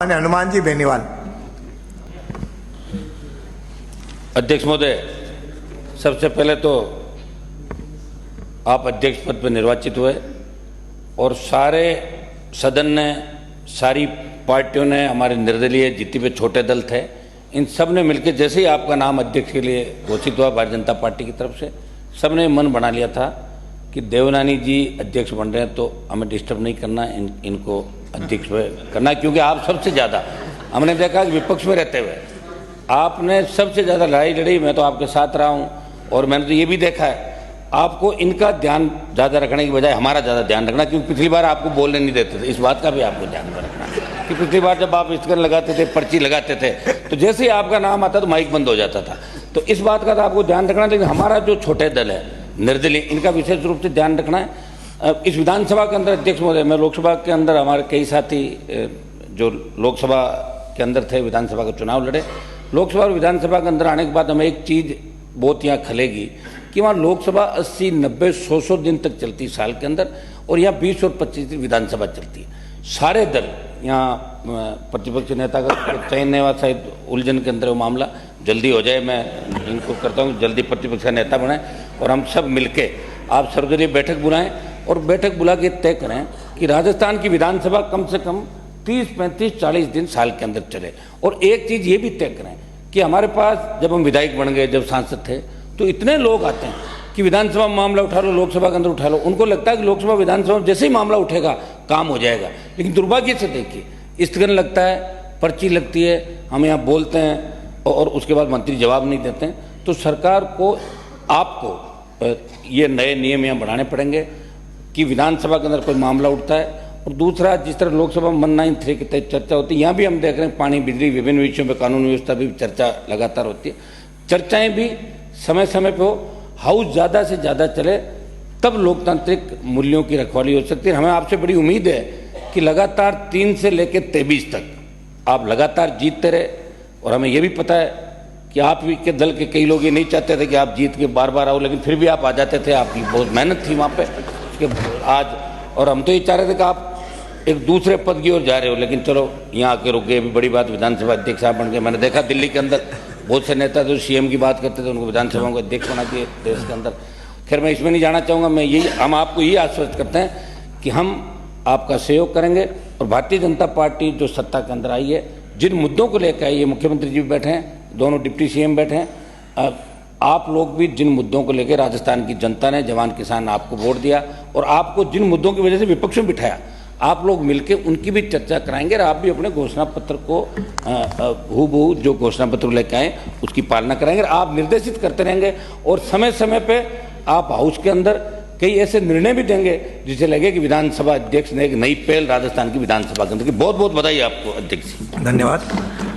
हनुमान जी बेनीवाल। अध्यक्ष महोदय, सबसे पहले तो आप अध्यक्ष पद पर निर्वाचित हुए और सारे सदन ने, सारी पार्टियों ने, हमारे निर्दलीय जितने भी छोटे दल थे, इन सब ने मिलकर जैसे ही आपका नाम अध्यक्ष के लिए घोषित हुआ भारतीय जनता पार्टी की तरफ से, सब ने मन बना लिया था कि देवनानी जी अध्यक्ष बन रहे हैं तो हमें डिस्टर्ब नहीं करना, इनको अध्यक्ष करना, क्योंकि आप सबसे ज़्यादा हमने देखा कि विपक्ष में रहते हुए आपने सबसे ज़्यादा लड़ाई लड़ी। मैं तो आपके साथ रहा हूँ और मैंने तो ये भी देखा है आपको इनका ध्यान ज़्यादा रखने की बजाय हमारा ज़्यादा ध्यान रखना, क्योंकि पिछली बार आपको बोलने नहीं देते थे। इस बात का भी आपको ध्यान में रखना कि पिछली बार जब आप स्टिकर लगाते थे, पर्ची लगाते थे, तो जैसे ही आपका नाम आता तो माइक बंद हो जाता था। तो इस बात का तो आपको ध्यान रखना, लेकिन हमारा जो छोटे दल है निर्दलीय, इनका विशेष रूप से ध्यान रखना है। इस विधानसभा के अंदर अध्यक्ष महोदय, मैं लोकसभा के अंदर हमारे कई साथी जो लोकसभा के अंदर थे, विधानसभा का चुनाव लड़े, लोकसभा और विधानसभा के अंदर आने के बाद हमें एक चीज़ बहुत यहाँ खलेगी कि वहाँ लोकसभा 80, 90, 100 दिन तक चलती साल के अंदर, और यहाँ 20 और 25 दिन विधानसभा चलती है। सारे दल यहाँ प्रतिपक्ष नेता का चयन नहीं हुआ, शायद उलझन के अंदर वो मामला जल्दी हो जाए। मैं इनको करता हूँ जल्दी प्रतिपक्ष का नेता बनाएं और हम सब मिलके आप सर्वदलीय बैठक बुलाएं और बैठक बुला के तय करें कि राजस्थान की विधानसभा कम से कम 30, 35, 40 दिन साल के अंदर चले। और एक चीज़ ये भी तय करें कि हमारे पास जब हम विधायक बन गए, जब सांसद थे, तो इतने लोग आते हैं कि विधानसभा में मामला उठा लो, लोकसभा के अंदर उठा लो, उनको लगता है कि लोकसभा विधानसभा में जैसे ही मामला उठेगा काम हो जाएगा। लेकिन दुर्भाग्य से देखिए, स्थगन लगता है, पर्ची लगती है, हम यहाँ बोलते हैं और उसके बाद मंत्री जवाब नहीं देते हैं। तो सरकार को, आपको ये नए नियम यहाँ बढ़ाने पड़ेंगे कि विधानसभा के अंदर कोई मामला उठता है। और दूसरा, जिस तरह लोकसभा में 193 के तहत चर्चा होती है, यहाँ भी हम देख रहे हैं पानी, बिजली, विभिन्न विषयों पर कानून व्यवस्था भी चर्चा लगातार होती है। चर्चाएं भी समय समय पर हो, हाउस ज़्यादा से ज़्यादा चले, तब लोकतांत्रिक मूल्यों की रखवाली हो सकती है। हमें आपसे बड़ी उम्मीद है कि लगातार 3 से लेकर 23 तक आप लगातार जीतते रहे। और हमें यह भी पता है कि आप के दल के कई लोग ये नहीं चाहते थे कि आप जीत के बार बार आओ, लेकिन फिर भी आप आ जाते थे। आपकी बहुत मेहनत थी वहाँ पे कि आज, और हम तो ये चाह रहे थे कि आप एक दूसरे पद की ओर जा रहे हो, लेकिन चलो यहाँ आके रुक गए। अभी बड़ी बात, विधानसभा अध्यक्ष आप बन गए। मैंने देखा दिल्ली के अंदर बहुत से नेता जो सीएम की बात करते थे, उनको विधानसभा को अध्यक्ष बना दिए देश के अंदर। खैर, मैं इसमें नहीं जाना चाहूँगा। मैं यही, हम आपको ये आश्वस्त करते हैं कि हम आपका सहयोग करेंगे और भारतीय जनता पार्टी जो सत्ता के अंदर आई है, जिन मुद्दों को लेकर आई है, मुख्यमंत्री जी भी बैठे हैं, दोनों डिप्टी सीएम बैठे हैं, आप लोग भी जिन मुद्दों को लेकर राजस्थान की जनता ने, जवान किसान आपको वोट दिया और आपको जिन मुद्दों की वजह से विपक्ष में बिठाया, आप लोग मिलकर उनकी भी चर्चा कराएंगे और आप भी अपने घोषणा पत्र को हूबहू जो घोषणा पत्र लेकर आए उसकी पालना कराएंगे। आप निर्देशित करते रहेंगे और समय समय पे आप हाउस के अंदर कई ऐसे निर्णय भी देंगे जिसे लगे कि विधानसभा अध्यक्ष ने एक नई पहल राजस्थान की विधानसभा के अंदर की। बहुत बहुत बधाई आपको अध्यक्ष। धन्यवाद।